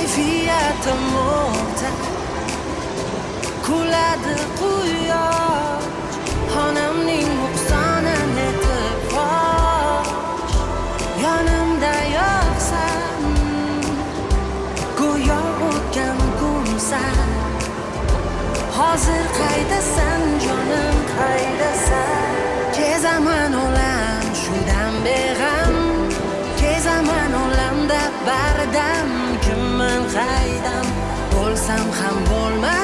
kayfiyatim o'rta kuladi quyosh xonamning nuqsoni netib fosh yonimda yo'qsan go'yo o'tgan kunsan hozir qaydasan jonim qaydasan kezaman olam shudan beg'am kezaman olamda bardam kimman qaydam bo'lsam ham bo'lmas